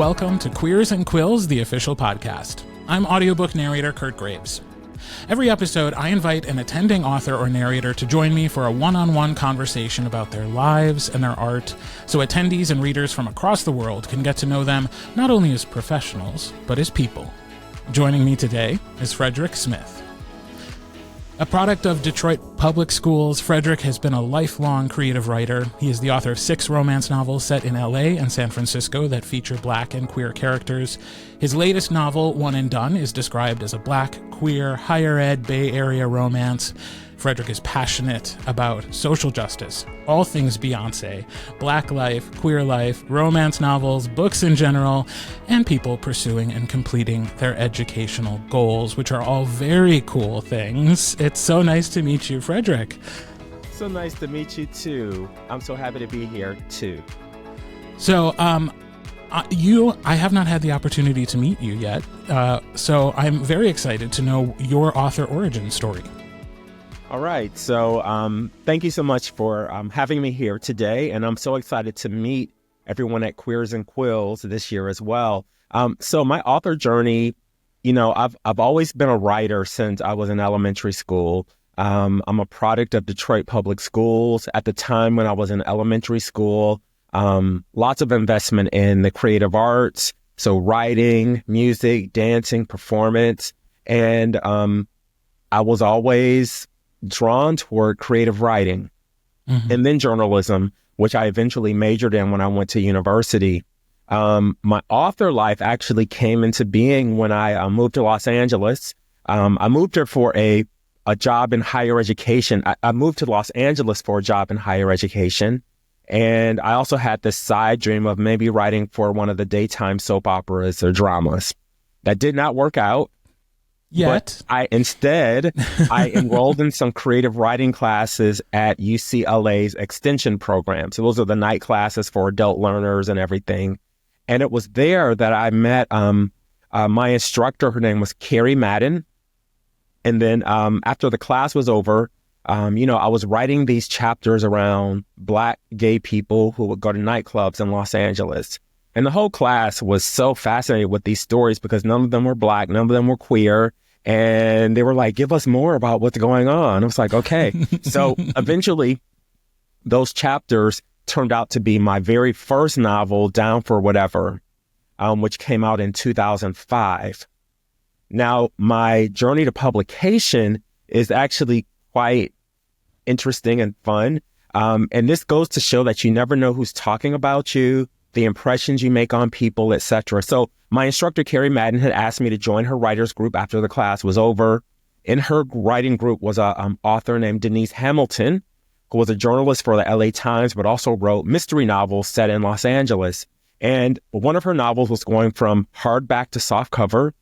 welcome to Queers and Quills, the official podcast. I'm audiobook narrator Kirt Graves. Every episode, I invite an attending author or narrator to join me for a one-on-one conversation about their lives and their art, so attendees and readers from across the world can get to know them not only as professionals, but as people. Joining me today is Frederick Smith. A product of Detroit public schools, Frederick has been a lifelong creative writer. He is the author of 6 romance novels set in LA and San Francisco that feature Black and queer characters. His latest novel, One and Done, is described as a Black, queer, higher ed, Bay Area romance. Frederick is passionate about social justice, all things Beyonce, Black life, queer life, romance novels, books in general, and people pursuing and completing their educational goals, which are all very cool things. It's so nice to meet you, Frederick. So nice to meet you too. I'm so happy to be here too. So, I have not had the opportunity to meet you yet, so I'm very excited to know your author origin story. All right. So thank you so much for having me here today. And I'm so excited to meet everyone at Queers and Quills this year as well. So my author journey, I've always been a writer since I was in elementary school. I'm a product of Detroit public schools. At the time when I was in elementary school, lots of investment in the creative arts. So writing, music, dancing, performance. And I was always drawn toward creative writing and then journalism, which I eventually majored in when I went to university. My author life actually came into being when I moved to Los Angeles. I moved here for a job in higher education. I moved to Los Angeles for a job in higher education. And I also had this side dream of maybe writing for one of the daytime soap operas or dramas. That did not work out. Yet. But I enrolled in some creative writing classes at UCLA's extension program. So those are the night classes for adult learners and everything. And it was there that I met my instructor. Her name was Carrie Madden. And then after the class was over, I was writing these chapters around Black gay people who would go to nightclubs in Los Angeles. And the whole class was so fascinated with these stories because none of them were Black, none of them were queer. And they were like, give us more about what's going on. I was like, okay. So eventually those chapters turned out to be my very first novel, Down for Whatever, which came out in 2005. Now, my journey to publication is actually quite interesting and fun. And this goes to show that you never know who's talking about you, the impressions you make on people, etc. So my instructor, Carrie Madden, had asked me to join her writers group after the class was over. In her writing group was an author named Denise Hamilton, who was a journalist for the LA Times, but also wrote mystery novels set in Los Angeles. And one of her novels was going from hardback to softcover,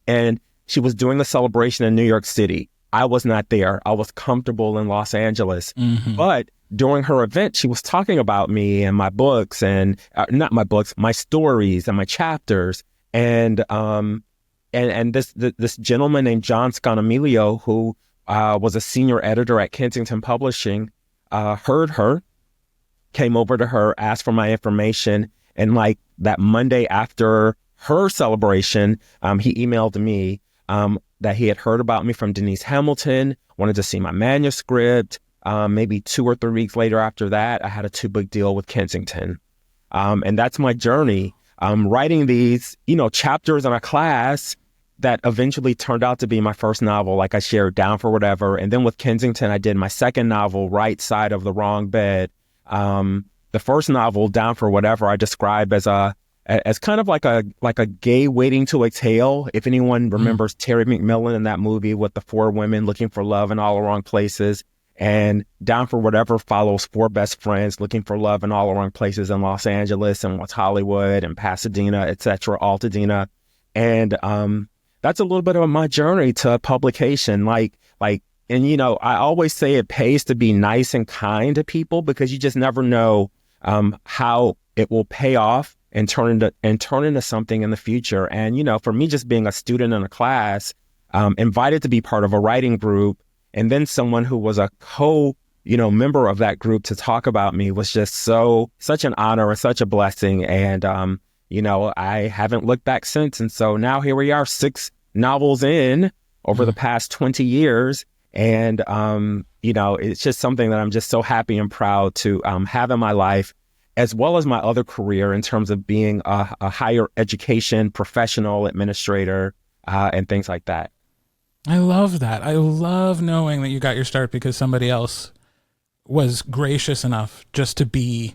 and she was doing a celebration in New York City. I was not there. I was comfortable in Los Angeles. But during her event, she was talking about me and my books and not my books, my stories and my chapters. And this gentleman named John Scanamilio, who was a senior editor at Kensington Publishing, heard her, came over to her, asked for my information. And like that Monday after her celebration, he emailed me that he had heard about me from Denise Hamilton, wanted to see my manuscript. Maybe 2 or 3 weeks later after that, I had a 2-book deal with Kensington. And that's my journey, writing these, chapters in a class that eventually turned out to be my first novel, like I shared, Down for Whatever. And then with Kensington, I did my second novel, Right Side of the Wrong Bed. The first novel, Down for Whatever, I describe as kind of like a gay waiting to exhale. If anyone remembers Terry McMillan in that movie with the 4 women looking for love in all the wrong places. And Down for Whatever follows 4 best friends looking for love in all the wrong places in Los Angeles and West Hollywood and Pasadena, etc., Altadena. And that's a little bit of my journey to publication. I always say it pays to be nice and kind to people because you just never know how it will pay off and turn into something in the future. And, for me, just being a student in a class, invited to be part of a writing group, and then someone who was a member of that group to talk about me was just such an honor and such a blessing. And, I haven't looked back since. And so now here we are, 6 novels in over the past 20 years. And, it's just something that I'm just so happy and proud to have in my life, as well as my other career in terms of being a higher education professional administrator and things like that. I love that. I love knowing that you got your start because somebody else was gracious enough just to be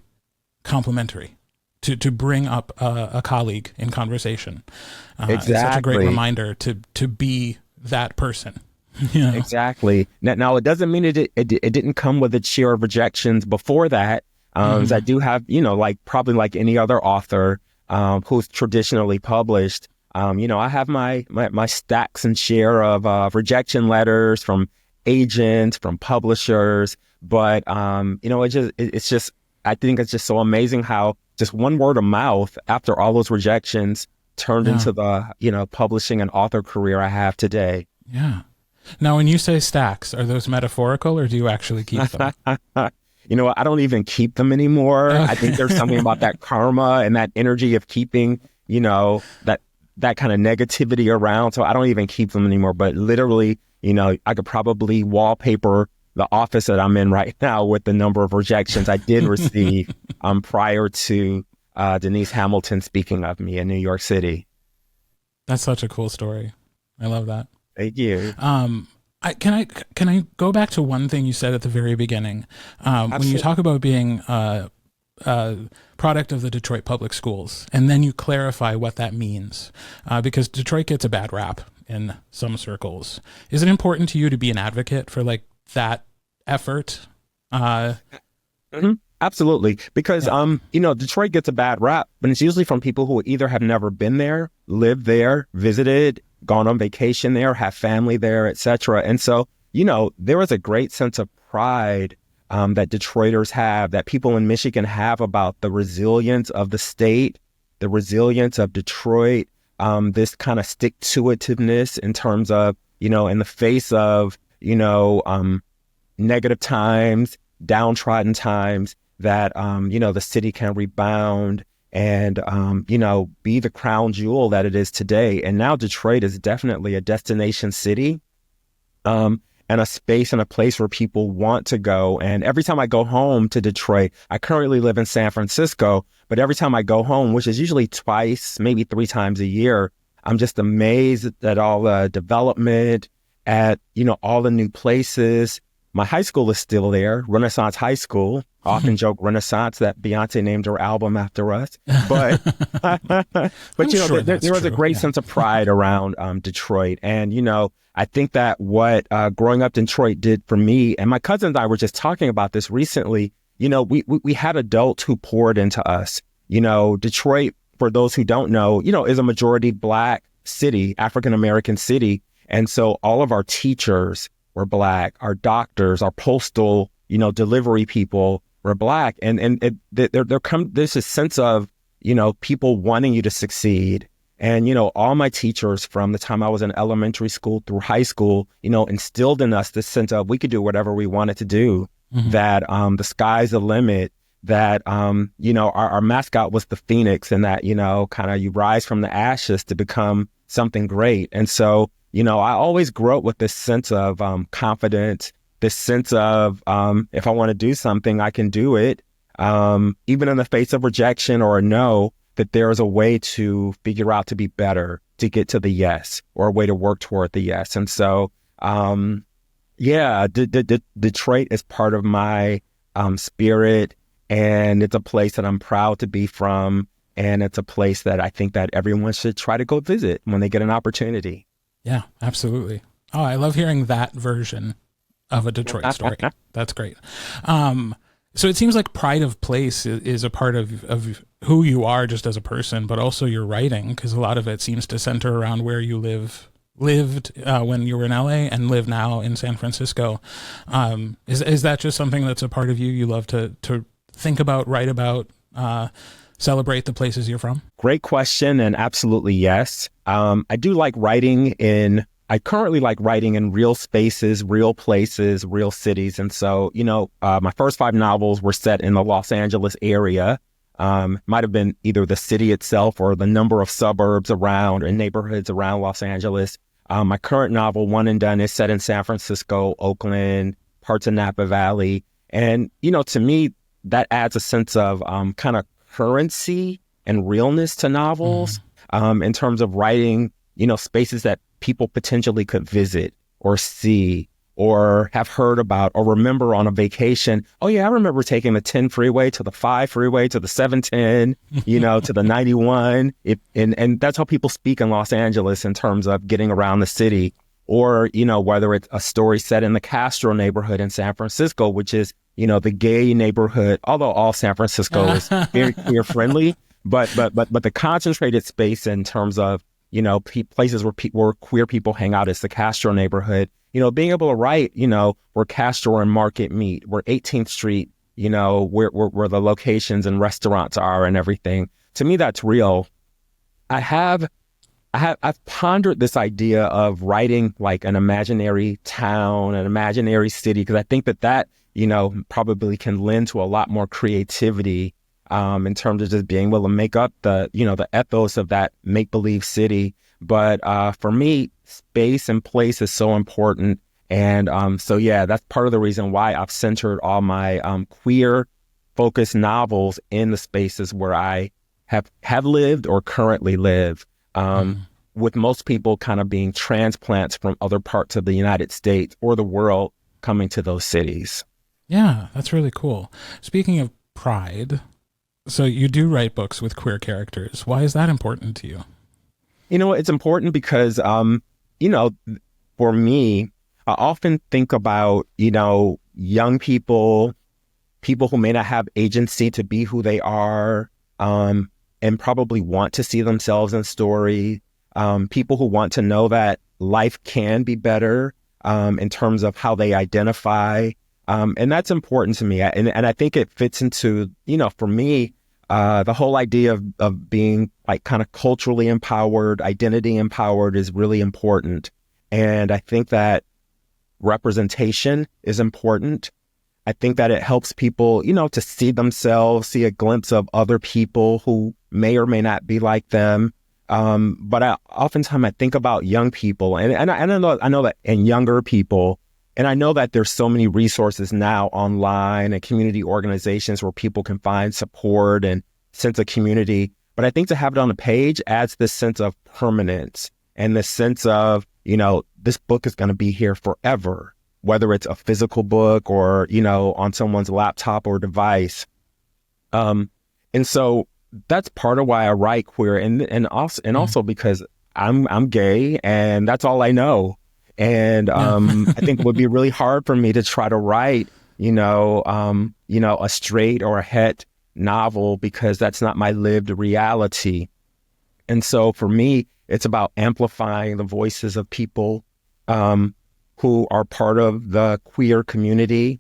complimentary, to bring up a colleague in conversation. Exactly. It's such a great reminder to be that person. Exactly. Now, it doesn't mean it didn't come with its share of rejections before that. So I do have, probably like any other author who's traditionally published, I have my stacks and share of rejection letters from agents, from publishers. But, it's just, I think it's just so amazing how just one word of mouth after all those rejections turned into the, publishing and author career I have today. Yeah. Now, when you say stacks, are those metaphorical or do you actually keep them? I don't even keep them anymore. I think there's something about that karma and that energy of keeping, that kind of negativity around. So I don't even keep them anymore. But literally, I could probably wallpaper the office that I'm in right now with the number of rejections I did receive prior to Denise Hamilton speaking of me in New York City. That's such a cool story. I love that. Thank you. Can I go back to one thing you said at the very beginning? When you talk about being a product of the Detroit public schools, and then you clarify what that means, because Detroit gets a bad rap in some circles. Is it important to you to be an advocate for like that effort? Absolutely. Because, Detroit gets a bad rap, but it's usually from people who either have never been there, lived there, visited, gone on vacation there, have family there, etc. And so, there is a great sense of pride that Detroiters have, that people in Michigan have about the resilience of the state, the resilience of Detroit, this kind of stick-to-itiveness in terms of, in the face of, negative times, downtrodden times, that, the city can rebound and, be the crown jewel that it is today. And now Detroit is definitely a destination city, and a space and a place where people want to go. And every time I go home to Detroit, I currently live in San Francisco, but every time I go home, which is usually twice, maybe 3 times a year, I'm just amazed at all the development, at, all the new places. My high school is still there, Renaissance High School. I often joke Renaissance, that Beyonce named her album after us. But, there was a great sense of pride around Detroit. And, I think that what growing up in Detroit did for me, and my cousin and I were just talking about this recently, we had adults who poured into us. Detroit, for those who don't know, is a majority Black city, African-American city. And so all of our teachers were Black, our doctors, our postal, delivery people were Black. And there's a sense of, people wanting you to succeed. And, all my teachers from the time I was in elementary school through high school, instilled in us this sense of we could do whatever we wanted to do, that the sky's the limit, that, our mascot was the Phoenix, and that, kind of you rise from the ashes to become something great. And so, I always grew up with this sense of confidence, this sense of if I want to do something, I can do it, even in the face of rejection or a no, that there is a way to figure out to be better, to get to the yes, or a way to work toward the yes. And so, Detroit is part of my spirit, and it's a place that I'm proud to be from, and it's a place that I think that everyone should try to go visit when they get an opportunity. Yeah, absolutely. Oh, I love hearing that version of a Detroit story. That's great. So it seems like pride of place is a part of who you are just as a person, but also your writing, because a lot of it seems to center around where you lived when you were in LA and live now in San Francisco. Is that just something that's a part of you? You love to think about, write about, celebrate the places you're from? Great question, and absolutely yes. I do like I currently like writing in real spaces, real places, real cities. And so, my first 5 novels were set in the Los Angeles area. Might have been either the city itself or the number of suburbs around and neighborhoods around Los Angeles. My current novel, One and Done, is set in San Francisco, Oakland, parts of Napa Valley. And, to me, that adds a sense of kind of currency and realness to novels in terms of writing, spaces that people potentially could visit or see or have heard about or remember on a vacation. Oh yeah, I remember taking the 10 freeway to the 5 freeway to the 710, to the 91. And that's how people speak in Los Angeles in terms of getting around the city. Or, whether it's a story set in the Castro neighborhood in San Francisco, which is, the gay neighborhood, although all San Francisco is very queer friendly, but the concentrated space in terms of, places where queer people hang out is the Castro neighborhood. Being able to write, where Castro and Market meet, where 18th Street, where the locations and restaurants are and everything. To me, that's real. I've pondered this idea of writing like an imaginary town, an imaginary city, because I think that probably can lend to a lot more creativity in terms of just being able to make up the ethos of that make-believe city. But for me, space and place is so important. And so, that's part of the reason why I've centered all my queer-focused novels in the spaces where I have lived or currently live, with most people kind of being transplants from other parts of the United States or the world coming to those cities. Yeah, that's really cool. Speaking of pride, so you do write books with queer characters. Why is that important to you? It's important because, for me, I often think about, young people who may not have agency to be who they are, and probably want to see themselves in story, people who want to know that life can be better in terms of how they identify. And that's important to me. And I think it fits into, for me, the whole idea of being like kind of culturally empowered, identity empowered is really important. And I think that representation is important. I think that it helps people, to see themselves, see a glimpse of other people who may or may not be like them. But oftentimes I think about young people and I know that and younger people. And I know that there's so many resources now online and community organizations where people can find support and sense of community. But I think to have it on the page adds this sense of permanence and this sense of, this book is going to be here forever, whether it's a physical book or, on someone's laptop or device. And so that's part of why I write queer and also because I'm gay and that's all I know. And I think it would be really hard for me to try to write, a straight or a het novel because that's not my lived reality. And so for me, it's about amplifying the voices of people who are part of the queer community,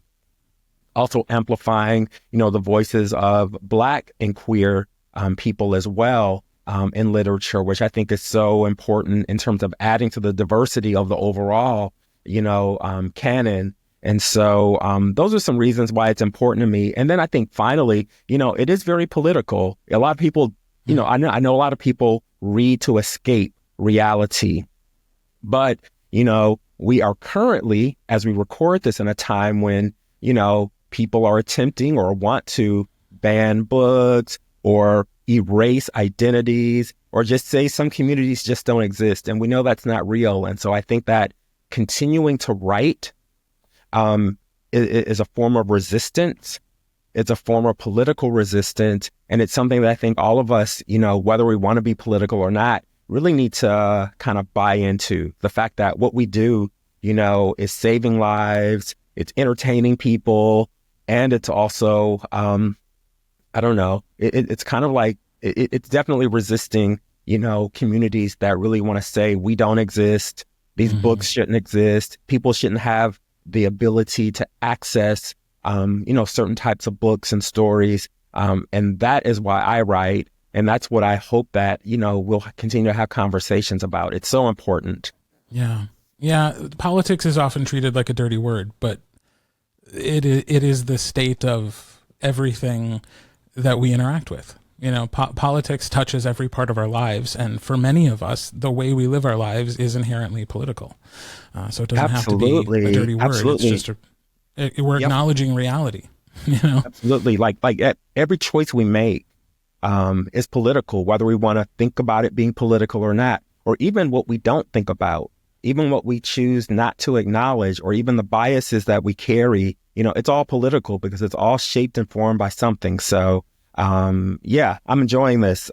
also amplifying, the voices of Black and queer people as well. In literature, which I think is so important in terms of adding to the diversity of the overall, canon. And so those are some reasons why it's important to me. And then I think finally, it is very political. A lot of people, I know a lot of people read to escape reality. But, we are currently, as we record this, in a time when, people are attempting or want to ban books or erase identities or just say some communities just don't exist. And we know that's not real. And so I think that continuing to write is a form of resistance. It's a form of political resistance. And it's something that I think all of us, whether we want to be political or not, really need to kind of buy into the fact that what we do, is saving lives, it's entertaining people, and it's also, I don't know. It's kind of like, it's definitely resisting, communities that really want to say we don't exist. These books shouldn't exist. People shouldn't have the ability to access, certain types of books and stories. And that is why I write. And that's what I hope that, we'll continue to have conversations about. It's so important. Yeah. Yeah. Politics is often treated like a dirty word, but it is the state of everything that we interact with. You know, politics touches every part of our lives, and for many of us, the way we live our lives is inherently political. So it doesn't have to be a dirty word. Absolutely. It's just we're acknowledging reality. You know, Absolutely. Like every choice we make is political, whether we want to think about it being political or not, or even what we don't think about, even what we choose not to acknowledge, or even the biases that we carry. You know, it's all political because it's all shaped and formed by something. So. I'm enjoying this.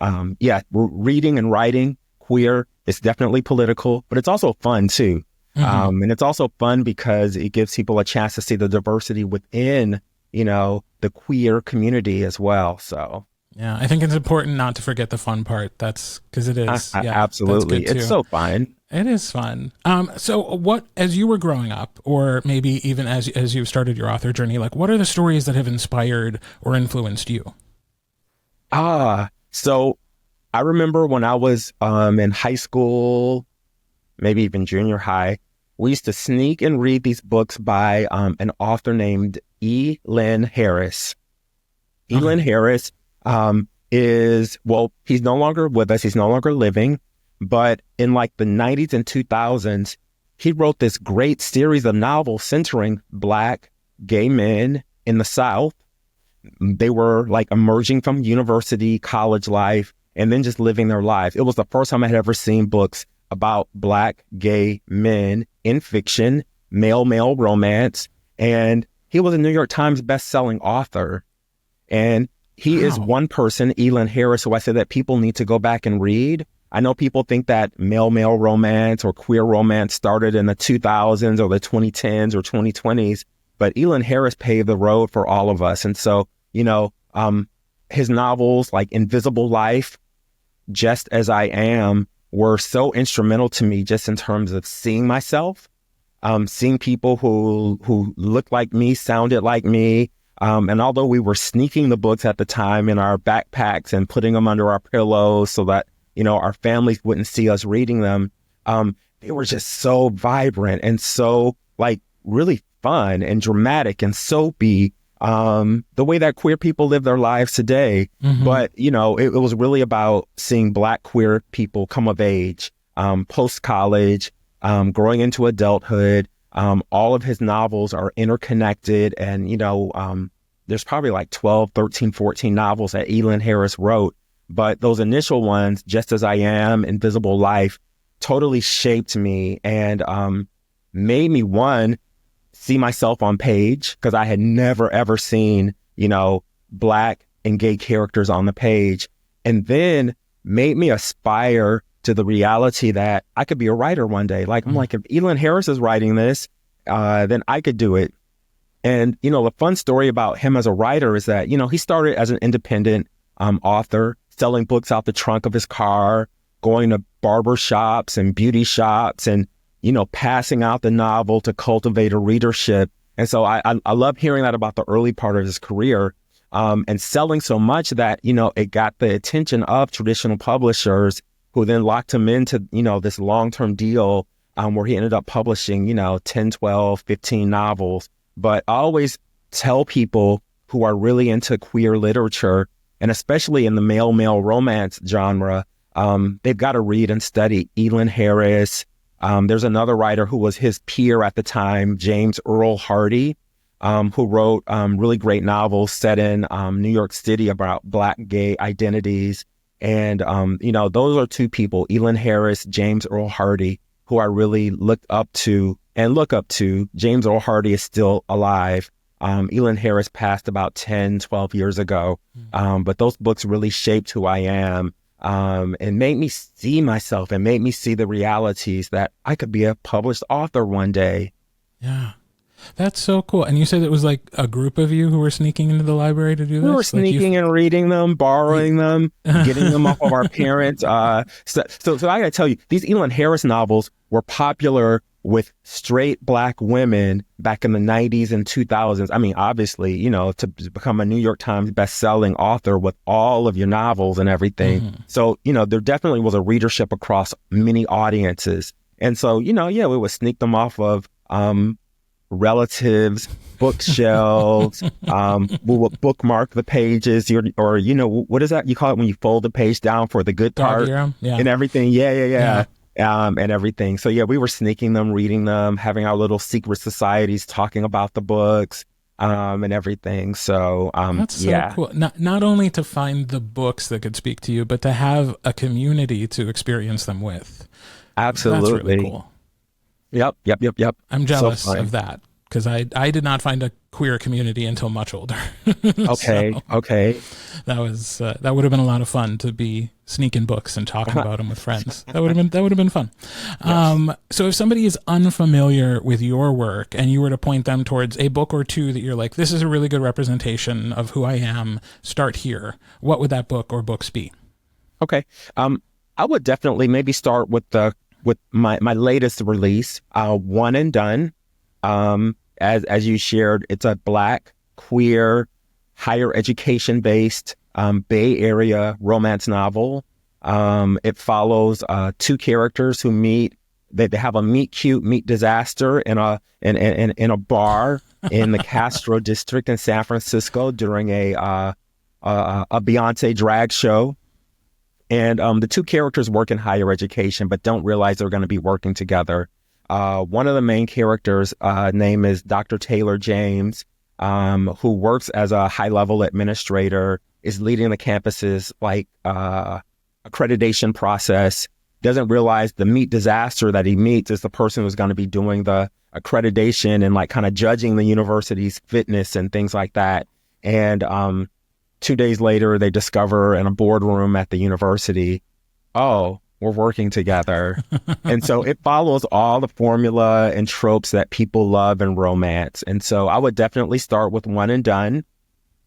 Reading and writing queer is definitely political, but it's also fun too. Mm-hmm. And it's also fun because it gives people a chance to see the diversity within, you know, the queer community as well. So. Yeah, I think it's important not to forget the fun part. That's because it is. Absolutely. It's so fun. It is fun. So what, as you were growing up, or maybe even as you've started your author journey, like what are the stories that have inspired or influenced you? So I remember when I was in high school, maybe even junior high, we used to sneak and read these books by an author named E. Lynn Harris. E. Lynn Harris he's no longer with us. He's no longer living. But in like the 90s and 2000s, he wrote this great series of novels centering Black gay men in the South. They were like emerging from university, college life, and then just living their lives. It was the first time I had ever seen books about Black gay men in fiction, male-male romance. And he was a New York Times best-selling author. And he is one person, E. Lynn Harris, who I say that people need to go back and read. I know people think that male-male romance or queer romance started in the 2000s or the 2010s or 2020s. But E. Lynn Harris paved the road for all of us. And so, you know, his novels like Invisible Life, Just As I Am, were so instrumental to me just in terms of seeing myself, seeing people who looked like me, sounded like me. And although we were sneaking the books at the time in our backpacks and putting them under our pillows so that, you know, our families wouldn't see us reading them, they were just so vibrant and so like really fun and dramatic and soapy, the way that queer people live their lives today. Mm-hmm. But, you know, it was really about seeing Black queer people come of age, post-college, growing into adulthood. All of his novels are interconnected. And, you know, there's probably like 12, 13, 14 novels that E. Lynn Harris wrote. But those initial ones, Just As I Am, Invisible Life, totally shaped me and made me, one, see myself on page, because I had never, ever seen, you know, Black and gay characters on the page, and then made me aspire to the reality that I could be a writer one day. Like, I'm like, if E. Lynn Harris is writing this, then I could do it. And, you know, the fun story about him as a writer is that, you know, he started as an independent author, selling books out the trunk of his car, going to barber shops and beauty shops and, you know, passing out the novel to cultivate a readership. And so I love hearing that about the early part of his career, and selling so much that, you know, it got the attention of traditional publishers who then locked him into, you know, this long-term deal where he ended up publishing, you know, 10, 12, 15 novels. But I always tell people who are really into queer literature, and especially in the male-male romance genre, they've got to read and study E. Lynn Harris. There's another writer who was his peer at the time, James Earl Hardy, who wrote really great novels set in New York City about Black gay identities. And, you know, those are two people, E. Lynn Harris, James Earl Hardy, who I really looked up to and look up to. James Earl Hardy is still alive. E. Lynn Harris passed about 10, 12 years ago. But those books really shaped who I am. And made me see myself and made me see the realities that I could be a published author one day. Yeah, that's so cool. And you said it was like a group of you who were sneaking into the library to do this? We were sneaking and reading them, borrowing them, getting them off of our parents. So I got to tell you, these E. Lynn Harris novels were popular with straight Black women back in the 90s and 2000s. I mean, obviously, you know, to become a New York Times best-selling author with all of your novels and everything. Mm-hmm. So, you know, there definitely was a readership across many audiences. And so, you know, yeah, we would sneak them off of relatives, bookshelves. We will bookmark the pages, or what is that you call it when you fold the page down for the good part and everything? Yeah. And everything. So yeah, we were sneaking them, reading them, having our little secret societies, talking about the books, and everything. So that's so cool. Not only to find the books that could speak to you, but to have a community to experience them with. Absolutely. That's really cool. Yep. I'm jealous of that because I did not find a queer community until much older. Okay. That would have been a lot of fun to be sneaking books and talking about them with friends. That would have been fun. Yes. So if somebody is unfamiliar with your work and you were to point them towards a book or two that you're like, this is a really good representation of who I am, start here. What would that book or books be? Okay. I would definitely maybe start with my latest release, One and Done. As you shared, it's a Black, queer, higher education based Bay Area romance novel. It follows two characters who meet. They have a meet cute, meet disaster in a bar in the Castro district in San Francisco during a Beyonce drag show. And the two characters work in higher education, but don't realize they're going to be working together. One of the main characters' name is Dr. Taylor James, who works as a high-level administrator, is leading the campus's accreditation process, doesn't realize the meet disaster that he meets is the person who's going to be doing the accreditation and kind of judging the university's fitness and things like that. And 2 days later, they discover in a boardroom at the university, oh, we're working together. And so it follows all the formula and tropes that people love in romance. And so I would definitely start with One and Done,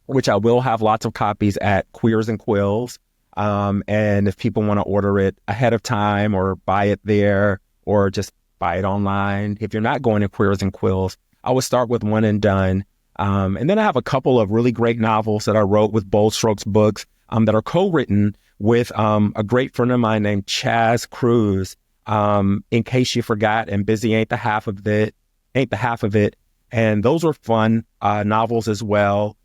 which I will have lots of copies at Queers and Quills. And if people want to order it ahead of time or buy it there or just buy it online, if you're not going to Queers and Quills, I would start with One and Done. And then I have a couple of really great novels that I wrote with Bold Strokes Books that are co-written with a great friend of mine named Chaz Cruz. In case you forgot, and Busy ain't the half of it. And those were fun novels as well.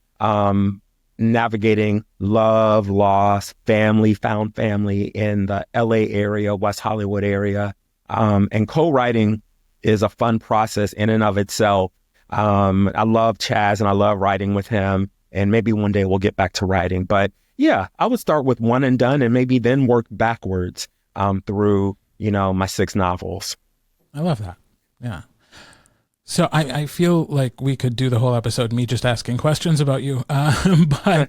Navigating love, loss, family, found family in the LA area, West Hollywood area. And co-writing is a fun process in and of itself. I love Chaz and I love writing with him, and maybe one day we'll get back to writing. But yeah, I would start with One and Done and maybe then work backwards through, my 6 novels. I love that. Yeah. So I feel like we could do the whole episode me just asking questions about you, but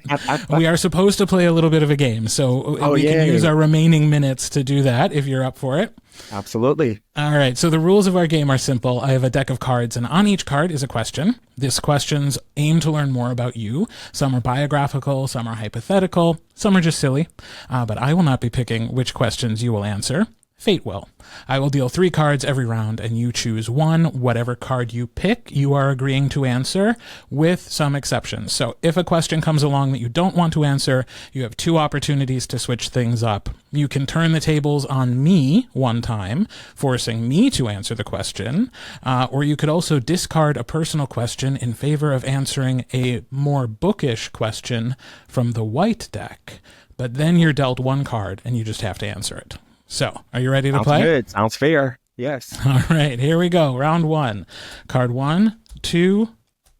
we are supposed to play a little bit of a game. So we can use our remaining minutes to do that if you're up for it. Absolutely. All right. So the rules of our game are simple. I have a deck of cards, and on each card is a question. These questions aim to learn more about you. Some are biographical, some are hypothetical, some are just silly. But I will not be picking which questions you will answer. Fate will. I will deal 3 cards every round, and you choose one. Whatever card you pick, you are agreeing to answer, with some exceptions. So if a question comes along that you don't want to answer, you have 2 opportunities to switch things up. You can turn the tables on me one time, forcing me to answer the question, or you could also discard a personal question in favor of answering a more bookish question from the white deck. But then you're dealt 1 card, and you just have to answer it. So, are you ready to play? Sounds good. Sounds fair. Yes. All right, here we go. Round 1. Card 1, 2,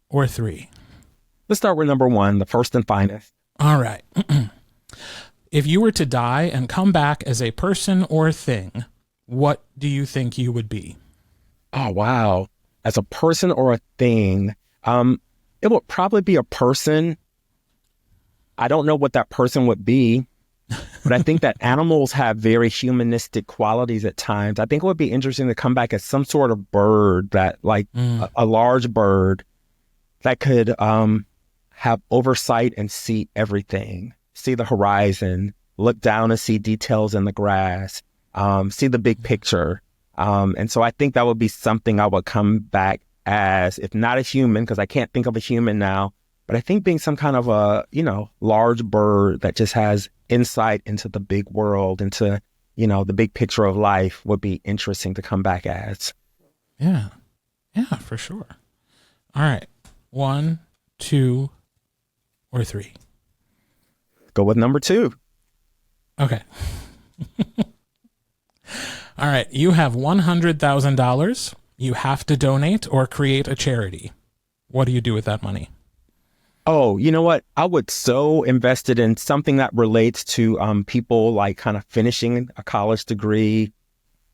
or 3? Let's start with number 1, the first and finest. All right. If you were to die and come back as a person or thing, what do you think you would be? Oh, wow. As a person or a thing, it would probably be a person. I don't know what that person would be. But I think that animals have very humanistic qualities at times. I think it would be interesting to come back as some sort of bird that, a large bird that could have oversight and see everything, see the horizon, look down and see details in the grass, see the big picture. And so I think that would be something I would come back as, if not a human, because I can't think of a human now, but I think being some kind of a, large bird that just has insight into the big world, into, the big picture of life would be interesting to come back as. Yeah. Yeah, for sure. All right. 1, 2, or 3. Go with number 2. Okay. All right. You have $100,000. You have to donate or create a charity. What do you do with that money? Oh, you know what? I would so invest it in something that relates to people like kind of finishing a college degree,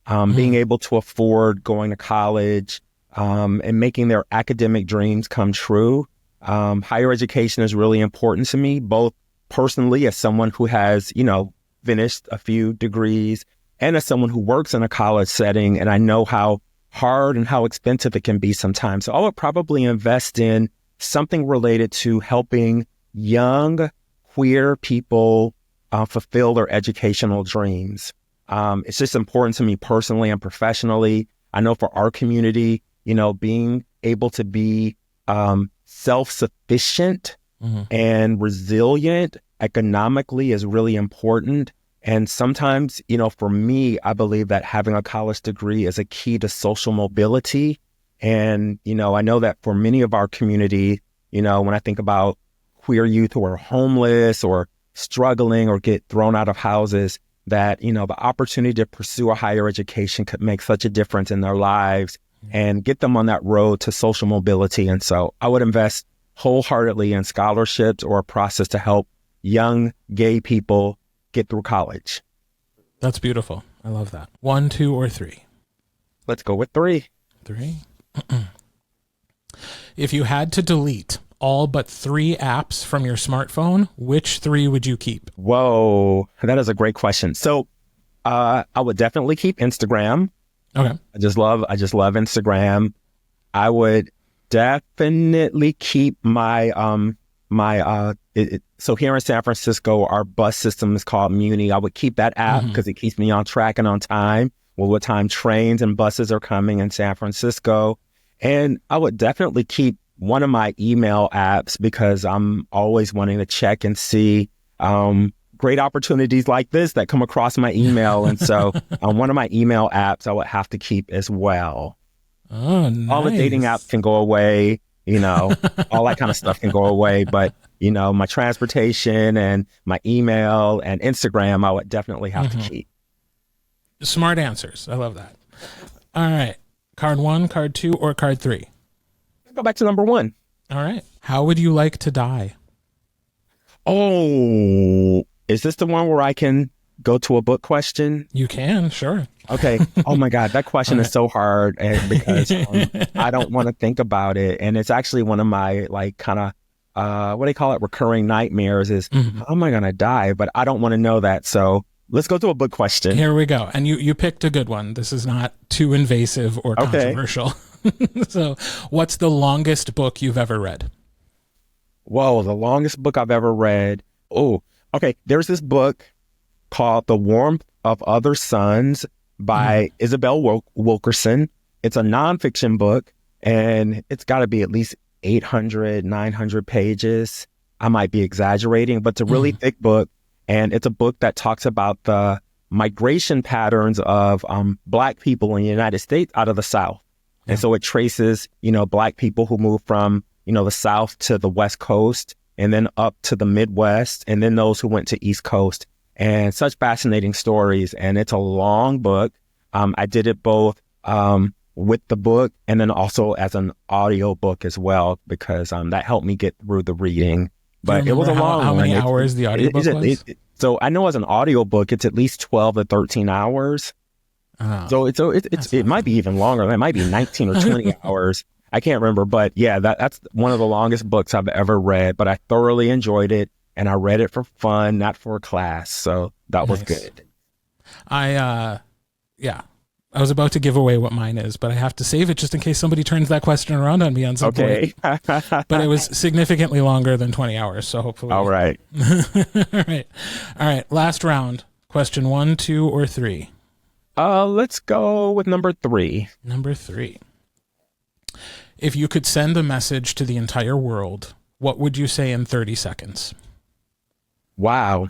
being able to afford going to college, and making their academic dreams come true. Higher education is really important to me, both personally as someone who has, finished a few degrees and as someone who works in a college setting. And I know how hard and how expensive it can be sometimes. So I would probably invest in something related to helping young queer people fulfill their educational dreams. It's just important to me personally and professionally. I know for our community, being able to be self-sufficient and resilient economically is really important. And sometimes, for me, I believe that having a college degree is a key to social mobility. And, I know that for many of our community, when I think about queer youth who are homeless or struggling or get thrown out of houses, that, the opportunity to pursue a higher education could make such a difference in their lives and get them on that road to social mobility. And so I would invest wholeheartedly in scholarships or a process to help young gay people get through college. That's beautiful. I love that. 1, 2, or 3? Let's go with 3. 3. If you had to delete all but 3 apps from your smartphone, which 3 would you keep? Whoa, that is a great question. So I would definitely keep Instagram. Okay. I just love Instagram. I would definitely keep my so here in San Francisco, our bus system is called Muni. I would keep that app because it keeps me on track and on time with what time trains and buses are coming in San Francisco. And I would definitely keep one of my email apps because I'm always wanting to check and see great opportunities like this that come across my email. And so one of my email apps I would have to keep as well. Oh, nice. All the dating apps can go away, all that kind of stuff can go away. But, my transportation and my email and Instagram, I would definitely have to keep. Smart answers. I love that. All right. Card 1, card 2, or card 3? Let's go back to number 1. All right. How would you like to die? Oh, is this the one where I can go to a book question? You can, sure. Okay. Oh my God, that question is so hard because I don't want to think about it. And it's actually one of my what do they call it? Recurring nightmares is, how am I going to die? But I don't want to know that. So let's go to a book question. Here we go. And you picked a good one. This is not too invasive or controversial. So what's the longest book you've ever read? Whoa, the longest book I've ever read. Oh, okay. There's this book called The Warmth of Other Suns by Isabel Wilkerson. It's a nonfiction book, and it's got to be at least 800, 900 pages. I might be exaggerating, but it's a really thick book. And it's a book that talks about the migration patterns of Black people in the United States out of the South. And so it traces, Black people who moved from, the South to the West Coast and then up to the Midwest, and then those who went to East Coast. And such fascinating stories. And it's a long book. I did it both with the book and then also as an audiobook as well, because that helped me get through the reading. But it was a long one. How many hours the audiobook was? So I know as an audiobook, it's at least 12 to 13 hours. So it might be even longer. It might be 19 or 20 hours. I can't remember. But yeah, that's one of the longest books I've ever read. But I thoroughly enjoyed it. And I read it for fun, not for a class. So that was good. I was about to give away what mine is, but I have to save it just in case somebody turns that question around on me on some point. But it was significantly longer than 20 hours. So hopefully. All right. All right. Last round. Question 1, 2, or 3? Let's go with number 3. Number 3. If you could send a message to the entire world, what would you say in 30 seconds? Wow.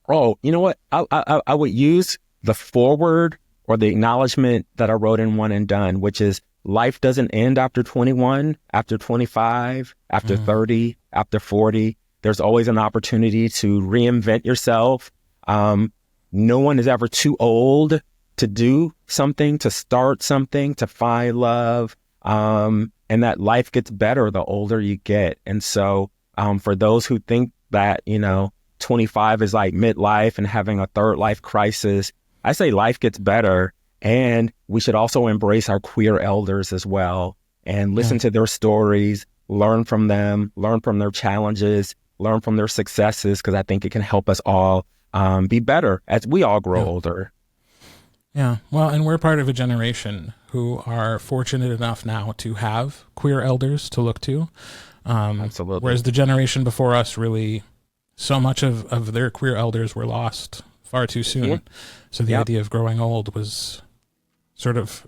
Oh, you know what? I would use the foreword or the acknowledgement that I wrote in One and Done, which is life doesn't end after 21, after 25, after 30, after 40. There's always an opportunity to reinvent yourself. No one is ever too old to do something, to start something, to find love, and that life gets better the older you get. And so for those who think that, 25 is like midlife and having a third life crisis, I say life gets better. And we should also embrace our queer elders as well and listen to their stories, learn from them, learn from their challenges, learn from their successes, because I think it can help us all be better as we all grow older. Yeah. Well, and we're part of a generation who are fortunate enough now to have queer elders to look to. Absolutely. Whereas the generation before us, really, so much of their queer elders were lost far too soon. So the idea of growing old was sort of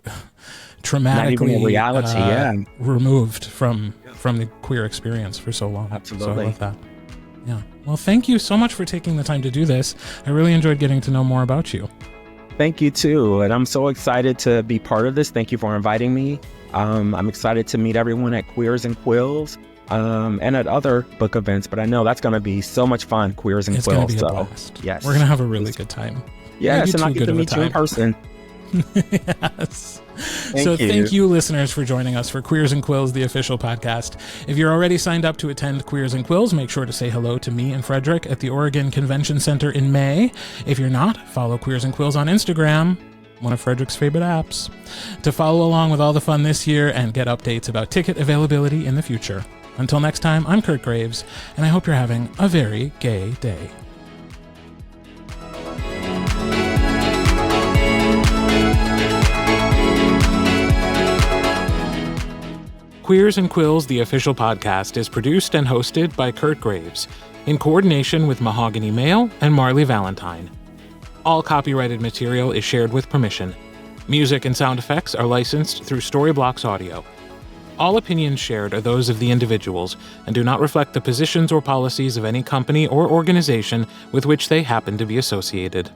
traumatically not even a reality, removed from the queer experience for so long. Absolutely. So I love that. Yeah. Well, thank you so much for taking the time to do this. I really enjoyed getting to know more about you. Thank you too. And I'm so excited to be part of this. Thank you for inviting me. I'm excited to meet everyone at Queers and Quills and at other book events, but I know that's going to be so much fun, Queers and Quills. It's going to be a blast. Yes. We're going to have a really good time. Yes, and I get to meet you in person. Yes. Thank you, listeners, for joining us for Queers and Quills, the official podcast. If you're already signed up to attend Queers and Quills, make sure to say hello to me and Frederick at the Oregon Convention Center in May. If you're not, follow Queers and Quills on Instagram, one of Frederick's favorite apps, to follow along with all the fun this year and get updates about ticket availability in the future. Until next time, I'm Kirt Graves, and I hope you're having a very gay day. Queers and Quills, the official podcast, is produced and hosted by Kirt Graves, in coordination with Mahogany Mail and Marley Valentine. All copyrighted material is shared with permission. Music and sound effects are licensed through Storyblocks Audio. All opinions shared are those of the individuals and do not reflect the positions or policies of any company or organization with which they happen to be associated.